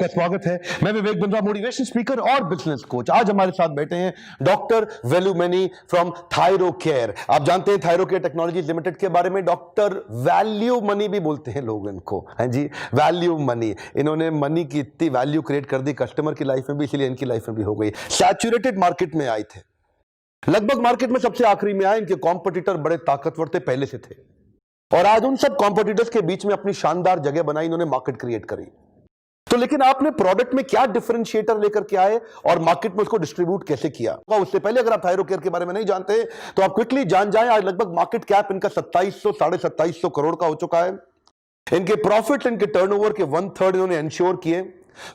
आपका स्वागत है। मैं विवेक बिंद्रा, मोटिवेशन स्पीकर और बिजनेस कोच। आज हमारे साथ बैठे हैं डॉक्टर वेलुमणि फ्रॉम थायरोकेयर। आप जानते हैं थायरोकेयर टेक्नोलॉजीज लिमिटेड के बारे में। डॉक्टर वैल्यू मनी भी बोलते हैं लोग इनको, हैं जी, वैल्यू मनी। इन्होंने मनी की इतनी वैल्यू क्रिएट कर दी कस्टमर की लाइफ में भी, इसलिए इनकी लाइफ में भी हो गई। सैचुरेटेड मार्केट में आए थे, लगभग मार्केट में सबसे आखिरी में आए। इनके कॉम्पिटिटर बड़े ताकतवर थे, पहले से थे, और आज उन सब कॉम्पिटिटर्स के बीच में अपनी शानदार जगह बनाई, इन्होंने मार्केट क्रिएट करी। तो लेकिन आपने प्रोडक्ट में क्या डिफरेंशिएटर लेकर के आए और मार्केट में उसको डिस्ट्रीब्यूट कैसे किया? उससे पहले अगर आप थायरोकेयर के बारे में नहीं जानते तो आप क्विकली जान जाएं। आज लगभग मार्केट कैप इनका 2700 साढ़े 2700 करोड़ का हो चुका है। इनके प्रॉफिट, इनके टर्नओवर के 1/3 इन्होंने इंश्योर किए।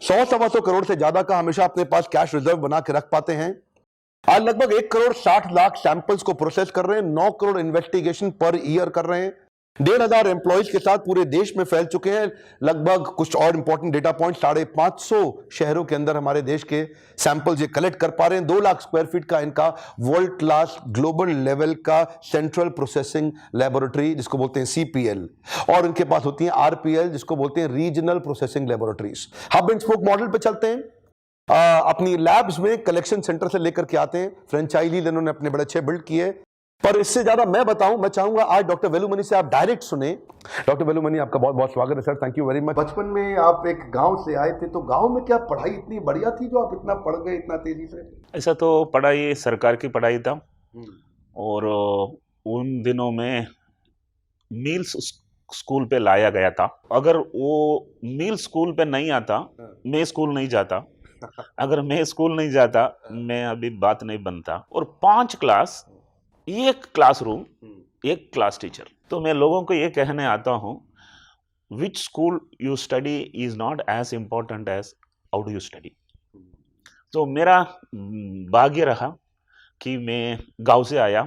100-125 करोड़ से ज्यादा का हमेशा अपने पास कैश रिजर्व बना के रख पाते हैं। आज लगभग 1 करोड़ 60 लाख सैंपल्स को प्रोसेस कर रहे हैं। 9 करोड़ इन्वेस्टिगेशन पर ईयर कर रहे हैं। 1,500 एम्प्लॉइज के साथ पूरे देश में फैल चुके हैं। लगभग कुछ और इंपॉर्टेंट डेटा पॉइंट, 550 शहरों के अंदर हमारे देश के सैंपल्स ये कलेक्ट कर पा रहे हैं। 2 लाख स्क्वायर फीट का इनका वर्ल्ड क्लास ग्लोबल लेवल का सेंट्रल प्रोसेसिंग लेबोरेटरी, जिसको बोलते हैं CPL, और इनके पास होती है RPL, जिसको बोलते हैं regional processing laboratories. Hub and spoke model पे चलते हैं। अपनी लैब्स में कलेक्शन सेंटर से लेकर के आते हैं। फ्रेंचाइजीज इन्होंने अपने बड़े अच्छे बिल्ड किए। पर इससे ज्यादा मैं बताऊं, मैं चाहूंगा आज डॉक्टर वेलुमणि से आप डायरेक्ट सुने। डॉक्टर वेलुमणि, आपका बहुत बहुत स्वागत है sir, thank you very much. बचपन में आप एक गांव से आए थे, तो गांव में क्या पढ़ाई इतनी बढ़िया थी जो आप इतना पढ़ गए इतना तेजी से? ऐसा तो पढ़ाई सरकार की पढ़ाई था, और उन दिनों में मील्स स्कूल पे लाया गया था। अगर वो मील स्कूल पे नहीं आता, मैं स्कूल नहीं जाता। अगर मैं स्कूल नहीं जाता, मैं अभी बात नहीं बनता। और 5 क्लास, एक क्लासरूम, एक क्लास टीचर। तो मैं लोगों को ये कहने आता हूँ, which school you study is not as important as how do you study. तो मेरा भाग्य रहा कि मैं गांव से आया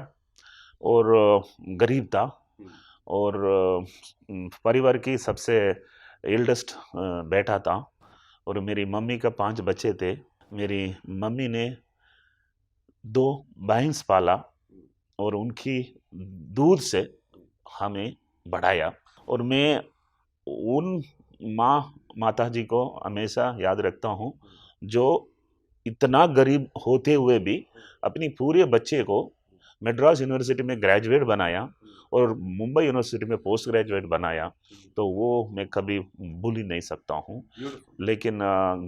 और गरीब था, और परिवार की सबसे एल्डेस्ट बेटा था, और मेरी मम्मी का 5 बच्चे थे। मेरी मम्मी ने 2 भैंस पाला और उनकी दूध से हमें बढ़ाया। और मैं उन माता जी को हमेशा याद रखता हूँ, जो इतना गरीब होते हुए भी अपनी पूरे बच्चे को मद्रास यूनिवर्सिटी में ग्रेजुएट बनाया और मुंबई यूनिवर्सिटी में पोस्ट ग्रेजुएट बनाया। तो वो मैं कभी भूल ही नहीं सकता हूँ। लेकिन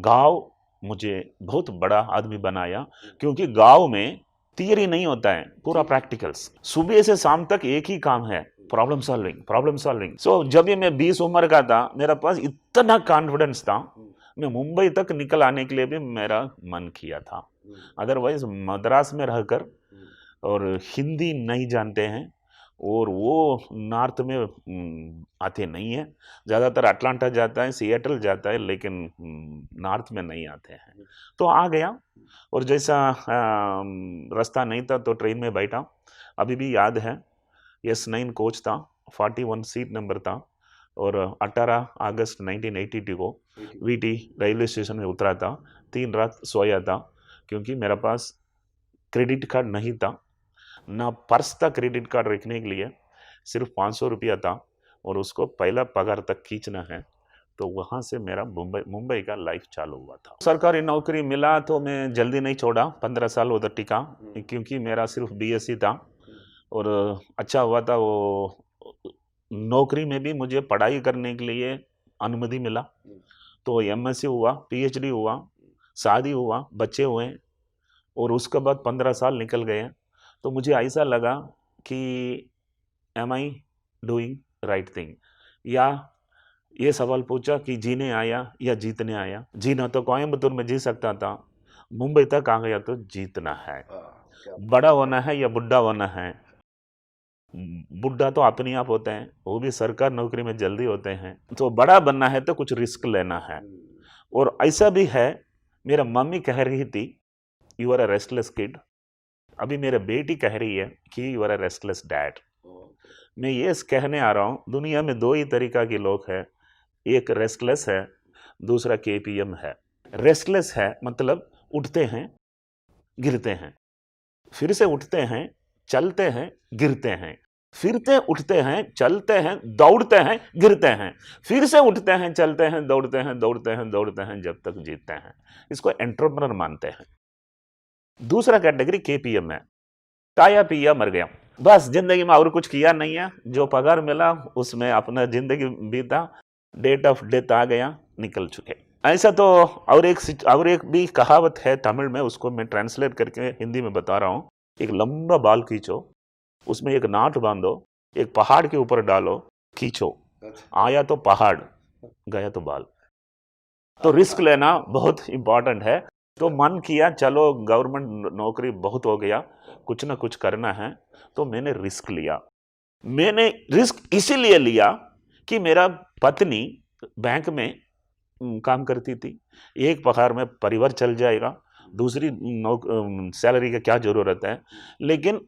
गांव मुझे बहुत बड़ा आदमी बनाया, क्योंकि गांव में थियरी नहीं होता है, पूरा प्रैक्टिकल्स। सुबह से शाम तक एक ही काम है, प्रॉब्लम सॉल्विंग, प्रॉब्लम सॉल्विंग। सो जब ये मैं 20 उम्र का था, मेरे पास इतना कॉन्फिडेंस था, मैं मुंबई तक निकल आने के लिए भी मेरा मन किया था। अदरवाइज मद्रास में रहकर, और हिंदी नहीं जानते हैं, और वो नॉर्थ में आते नहीं है। ज़्यादातर अटलांटा जाता है, सिएटल जाता है, लेकिन नॉर्थ में नहीं आते हैं। तो आ गया, और जैसा रास्ता नहीं था तो ट्रेन में बैठा। अभी भी याद है, S9 कोच था, 41 सीट नंबर था, और 18 अगस्त 1982 को VT रेलवे स्टेशन में उतरा था। 3 रात सोया था, क्योंकि मेरे पास क्रेडिट कार्ड नहीं था, ना पर्स था क्रेडिट कार्ड रखने के लिए। सिर्फ 500 रुपया था, और उसको पहला पगार तक खींचना है। तो वहाँ से मेरा मुंबई का लाइफ चालू हुआ था। सरकारी नौकरी मिला तो मैं जल्दी नहीं छोड़ा, 15 साल उधर टिका, क्योंकि मेरा सिर्फ BSc था, और अच्छा हुआ था। वो नौकरी में भी मुझे पढ़ाई करने के लिए अनुमति मिला। तो MSc हुआ, PhD हुआ, शादी हुआ, बच्चे हुए, और उसके बाद 15 साल निकल गए। तो मुझे ऐसा लगा कि am I doing right thing, या ये सवाल पूछा कि जीने आया या जीतने आया। जीना तो कोयम्बतूर में जी सकता था, मुंबई तक आ गया तो जीतना है। बड़ा होना है या बुढ़ा होना है? बुढ़ा तो अपने आप होते हैं, वो भी सरकार नौकरी में जल्दी होते हैं। तो बड़ा बनना है तो कुछ रिस्क लेना है। और ऐसा भी है, मेरा मम्मी कह रही थी, you are a restless kid. अभी मेरा बेटी कह रही है कि you are a restless dad. मैं ये कहने आ रहा हूँ, दुनिया में 2 ही तरीका के लोग हैं, एक रेस्टलेस है, दूसरा KPM है। रेस्टलेस है मतलब उठते हैं, गिरते हैं, फिर से उठते हैं, चलते हैं, गिरते हैं, फिरते उठते हैं, चलते हैं, दौड़ते हैं, गिरते हैं, फिर से उठते हैं, चलते हैं, दौड़ते हैं, दौड़ते हैं, दौड़ते हैं, जब तक जीतते हैं। इसको एंटरप्रेन्योर मानते हैं। दूसरा कैटेगरी केपीएम है, खाया पिया मर गया, बस जिंदगी में और कुछ किया नहीं है, जो पगार मिला उसमें अपना जिंदगी बीता, डेट ऑफ डेथ आ गया, निकल चुके। ऐसा तो और एक भी कहावत है तमिल में, उसको मैं ट्रांसलेट करके हिंदी में बता रहा हूँ। एक लंबा बाल खींचो, उसमें एक नाट बांधो, एक पहाड़ के ऊपर डालो, खींचो, आया तो पहाड़, गया तो बाल। तो रिस्क लेना बहुत इंपॉर्टेंट है। तो मन किया चलो गवर्नमेंट नौकरी बहुत हो गया, कुछ ना कुछ करना है, तो मैंने रिस्क लिया। मैंने रिस्क इसीलिए लिया कि मेरा पत्नी बैंक में काम करती थी, एक पगार में परिवार चल जाएगा, दूसरी सैलरी का क्या जरूरत है। लेकिन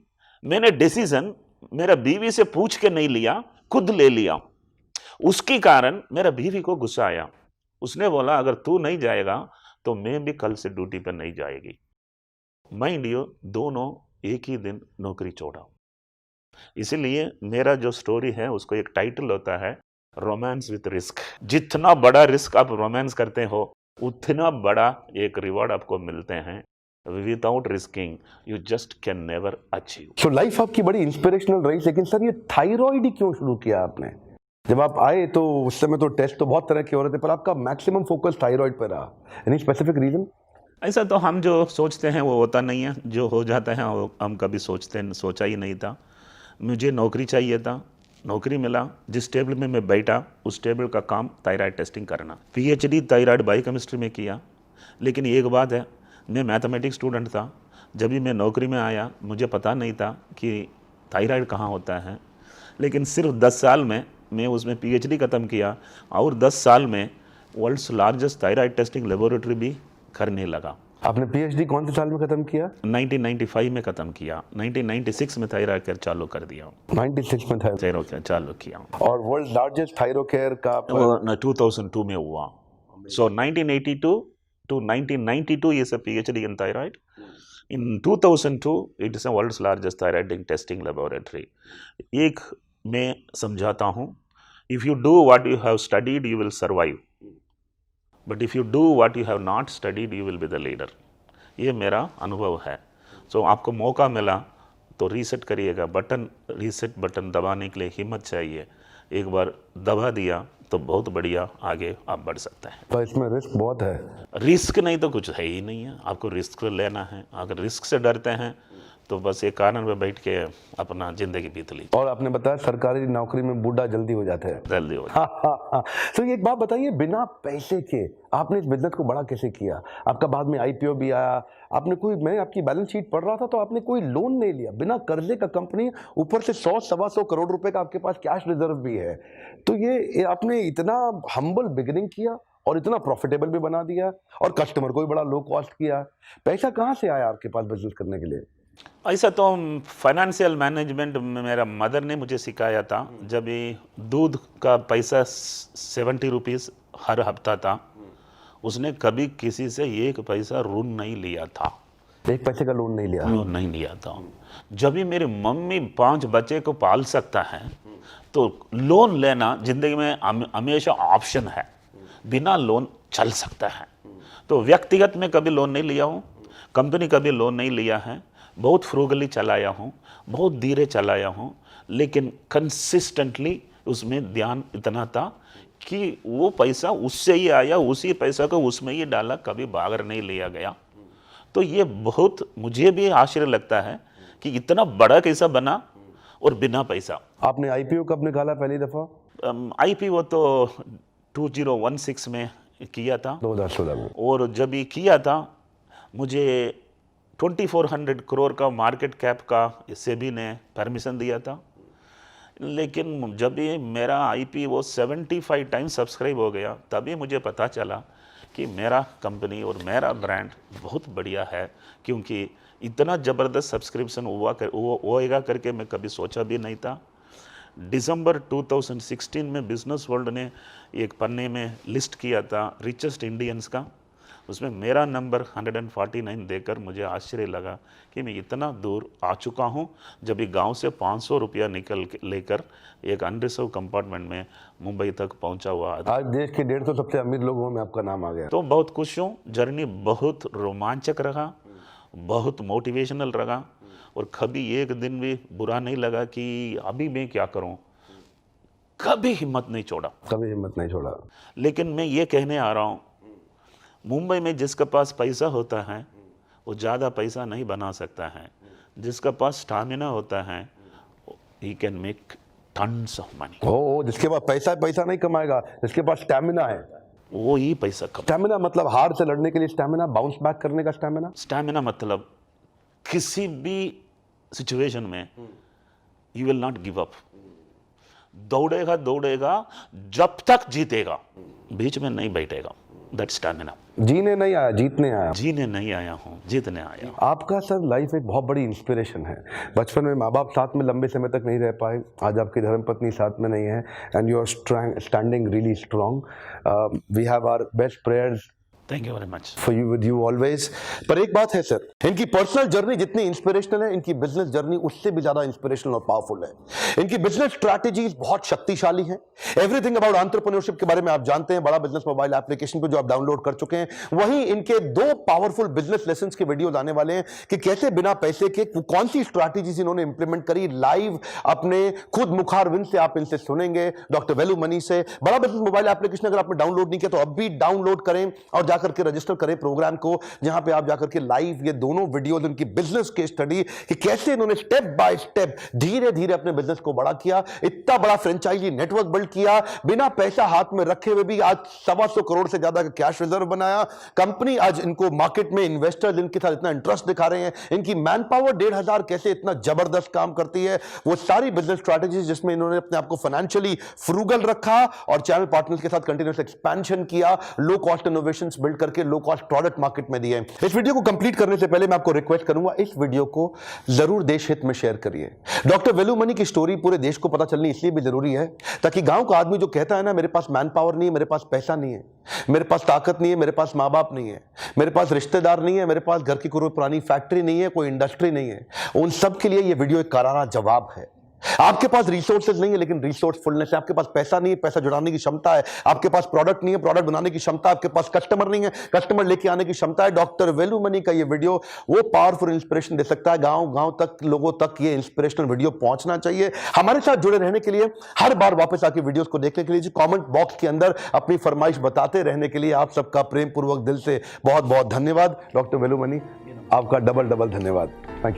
मैंने डिसीजन मेरा बीवी से पूछ के नहीं लिया, खुद ले लिया। उसके कारण मेरा बीवी को गुस्सा आया, उसने बोला अगर तू नहीं जाएगा तो मैं भी कल से ड्यूटी पर नहीं जाएगी। माइंड यू, दोनों एक ही दिन नौकरी छोड़ा। इसीलिए मेरा जो स्टोरी है उसको एक टाइटल होता है रोमांस विथ रिस्क। जितना बड़ा रिस्क आप रोमांस करते हो उतना बड़ा एक रिवॉर्ड आपको मिलते हैं। Without risking you just can never achieve. So life आपकी बड़ी इंस्पिरेशनल रही, लेकिन सर ये थायराइड ही क्यों शुरू किया आपने? जब आप आए तो उस समय तो टेस्ट तो बहुत तरह के हो रहे थे, पर आपका मैक्सिमम फोकस थायराइड पर रहा। Any specific reason? ऐसा तो हम जो सोचते हैं वो होता नहीं है, जो हो जाता है वो हम कभी सोचा ही नहीं था। मुझे नौकरी चाहिए था, नौकरी मिला, जिस टेबल में मैं बैठा उस टेबल का काम थायराइड टेस्टिंग करना। पीएचडी थायराइड बायोकेमिस्ट्री में किया। लेकिन एक बात है, मैं मैथमेटिक्स स्टूडेंट था, जब भी मैं नौकरी में आया मुझे पता नहीं था कि थायराइड कहाँ होता है। लेकिन सिर्फ 10 साल में मैं उसमें पीएचडी ख़त्म किया और 10 साल में world's largest thyroid testing laboratory भी करने लगा। आपने पीएचडी कौन से साल में खत्म किया? 1995 में ख़त्म किया, 1996 में थायराइड केयर चालू कर दिया। 96 में थायराइड केयर चालू किया और वर्ल्ड लार्जेस्ट थायरो केयर का 2002 में हुआ। सो 1982 to 1992 is a PhD in thyroid. In 2002 it is a world's largest thyroid testing laboratory. एक मैं समझाता हूँ, if you do what you have studied you will survive, but if you do what you have not studied you will be the leader. ये मेरा अनुभव है। सो आपको मौका मिला तो रीसेट करिएगा, रीसेट बटन दबाने के लिए हिम्मत चाहिए। एक बार दबा दिया तो बहुत बढ़िया आगे आप बढ़ सकते हैं। पर इसमें रिस्क बहुत है। रिस्क नहीं तो कुछ है ही नहीं है, आपको रिस्क लेना है। अगर रिस्क से डरते हैं तो बस एक कारण में बैठ के अपना जिंदगी बीत ली। और आपने बताया सरकारी नौकरी में बूढ़ा जल्दी हो जाते हैं। जल्दी हो तो ये एक बात बताइए, बिना पैसे के आपने इस बिजनेस को बड़ा कैसे किया? आपका बाद में आईपीओ भी आया, आपने कोई, मैं आपकी बैलेंस शीट पढ़ रहा था तो आपने कोई लोन नहीं लिया, बिना कर्जे का कंपनी, ऊपर से 100-125 करोड़ रुपए का आपके पास कैश रिजर्व भी है। तो ये आपने इतना हम्बल बिगिनिंग किया और इतना प्रॉफिटेबल भी बना दिया और कस्टमर को भी बड़ा लो कॉस्ट किया। पैसा कहाँ से आया आपके पास बिजनेस करने के लिए? ऐसा तो फाइनेंशियल मैनेजमेंट मेरा मदर ने मुझे सिखाया था। जब ये दूध का पैसा 70 रुपीज़ हर हफ्ता था, उसने कभी किसी से एक पैसा ऋण नहीं लिया था। एक पैसे का लोन नहीं लिया? लोन नहीं लिया था। जब भी मेरी मम्मी 5 बच्चे को पाल सकता है तो लोन लेना जिंदगी में हमेशा ऑप्शन है, बिना लोन चल सकता है। तो व्यक्तिगत में कभी लोन नहीं लिया हूँ, कंपनी कभी लोन नहीं लिया है, बहुत फ्रूगली चलाया हूँ, बहुत धीरे चलाया हूँ, लेकिन कंसिस्टेंटली उसमें ध्यान इतना था कि वो पैसा उससे ही आया, उसी पैसा को उसमें ही डाला, कभी बाहर नहीं लिया गया। तो ये बहुत मुझे भी आश्चर्य लगता है कि इतना बड़ा कैसा बना और बिना पैसा। आपने आईपीओ कब निकाला पहली दफा? आईपीओ तो 2016 में किया था, 2016 में। और जब ये किया था मुझे 2400 करोड़ का मार्केट कैप का सेबी ने परमिशन दिया था। लेकिन जब ये मेरा आईपीओ 75 टाइम्स सब्सक्राइब हो गया, तभी मुझे पता चला कि मेरा कंपनी और मेरा ब्रांड बहुत बढ़िया है, क्योंकि इतना ज़बरदस्त सब्सक्रिप्शन होएगा करके मैं कभी सोचा भी नहीं था। दिसंबर 2016 में बिजनेस वर्ल्ड ने एक पन्ने में लिस्ट किया था रिचेस्ट इंडियंस का, उसमें मेरा नंबर 149 देकर मुझे आश्चर्य लगा कि मैं इतना दूर आ चुका हूँ, जब ये गांव से 500 रुपया लेकर एक अनरिजर्व कंपार्टमेंट में मुंबई तक पहुंचा हुआ आदमी। आज देश के 150 सबसे अमीर लोगों में आपका नाम आ गया। तो बहुत खुश हूँ। जर्नी बहुत रोमांचक रहा, बहुत मोटिवेशनल रहा, और कभी एक दिन भी बुरा नहीं लगा कि अभी मैं क्या करूं। कभी हिम्मत नहीं छोड़ा, कभी हिम्मत नहीं छोड़ा। लेकिन मैं ये कहने आ रहा हूं, मुंबई में जिसके पास पैसा होता है वो ज़्यादा पैसा नहीं बना सकता है। जिसका पास स्टामिना होता है he can make tons of money. ओ, जिसके पास पैसा नहीं कमाएगा, जिसके पास स्टैमिना है वो ही पैसा कमा। स्टैमिना मतलब हार से लड़ने के लिए स्टैमिना, बाउंस बैक करने का स्टैमिना। स्टैमिना मतलब किसी भी सिचुएशन में you will not give up. दौड़ेगा जब तक जीतेगा, बीच में नहीं बैठेगा। That stamina. जीने नहीं आया, जीतने आया। जीने नहीं आया हूँ, जीतने आया हूँ। आपका सर लाइफ एक बहुत बड़ी इंस्पिरेशन है। बचपन में माँ बाप साथ में लंबे समय तक नहीं रह पाए, आज आपकी धर्मपत्नी साथ में नहीं है, and you are standing really strong. We have our best prayers thank you very much for you, with you always. पर एक बात है सर, इनकी पर्सनल जर्नी जितनी इंस्पिरेशनल है, इनकी बिजनेस जर्नी उससे भी ज्यादा इंस्पिरेशनल और पावरफुल है। इनकी बिजनेस स्ट्रैटेजीज बहुत शक्तिशाली हैं। एवरीथिंग अबाउट एंटरप्रेन्योरशिप के बारे में आप जानते हैं, बड़ा बिजनेस मोबाइल एप्लीकेशन पे जो आप डाउनलोड कर चुके हैं। वहीं इनके 2 पावरफुल बिजनेस लेसन्स के वीडियोस आने वाले हैं कि कैसे बिना पैसे के कौन सी स्ट्रैटेजीज इन्होंने इंप्लीमेंट करी। लाइव अपने खुद मुखारविंद से आप इनसे सुनेंगे, डॉक्टर वैल्यू मनी से। बड़ा बिजनेस मोबाइल एप्लीकेशन अगर आपने डाउनलोड नहीं किया तो अब भी डाउनलोड करें और जाकर के रजिस्टर करें प्रोग्राम को, जहां पे आप जाकर के लाइव ये दोनों वीडियोस, उनकी बिजनेस केस स्टडी कि कैसे इन्होंने स्टेप बाय स्टेप धीरे धीरे अपने बिजनेस को बड़ा किया, इतना बड़ा फ्रेंचाइजी नेटवर्क बिल्ड किया, बिना पैसा हाथ में रखे हुए भी आज 125 करोड़ से ज्यादा का कैश रिजर्व बनाया। कंपनी आज इनको मार्केट में इन्वेस्टर्स इनके साथ इतना इंटरेस्ट दिखा रहे हैं। इनकी मैन पावर 1,500 कैसे इतना जबरदस्त काम करती है, वो सारी बिजनेस स्ट्रैटेजीज जिसमें इन्होंने अपने आप को फाइनेंशियली फ्रूगल रखा और चैनल पार्टनर्स के साथ कंटिन्यूअस एक्सपेंशन किया, लो कॉस्ट इनोवेशंस बिल्ड करके लो कॉस्ट प्रोडक्ट मार्केट में दिए। इस वीडियो को कंप्लीट करने से पहले मैं आपको रिक्वेस्ट करूंगा, इस वीडियो को जरूर देश हित में शेयर करिए। डॉक्टर वैल्यू मनी की स्टोरी पूरे देश को पता चलनी इसलिए भी जरूरी है ताकि गांव का आदमी जो कहता है ना, मेरे पास मैन पावर नहीं है, मेरे पास पैसा नहीं है, मेरे पास ताकत नहीं है, मेरे पास मां बाप नहीं है, मेरे पास रिश्तेदार नहीं है, मेरे पास घर की कोई पुरानी फैक्ट्री नहीं है, कोई इंडस्ट्री नहीं है, उन सब के लिए यह वीडियो एक करारा जवाब है। आपके पास रिसोर्सेज नहीं है लेकिन रिसोर्सफुलनेस है, आपके पास पैसा नहीं है, पैसा जुटाने की क्षमता है, आपके पास प्रोडक्ट नहीं है, प्रोडक्ट बनाने की क्षमता, आपके पास कस्टमर नहीं है, कस्टमर लेके आने की क्षमता है। डॉक्टर वैल्यू मनी का ये वीडियो वो पावरफुल इंस्पिरेशन दे सकता है। गांव गांव तक लोगों तक ये इंस्पिरेशनल वीडियो पहुंचना चाहिए। हमारे साथ जुड़े रहने के लिए, हर बार वापस आके वीडियोस को देखने के लिए, कमेंट बॉक्स के अंदर अपनी फरमाइश बताते रहने के लिए आप सबका प्रेम पूर्वक दिल से बहुत बहुत धन्यवाद। डॉक्टर वैल्यू मनी, आपका डबल धन्यवाद। Thank you.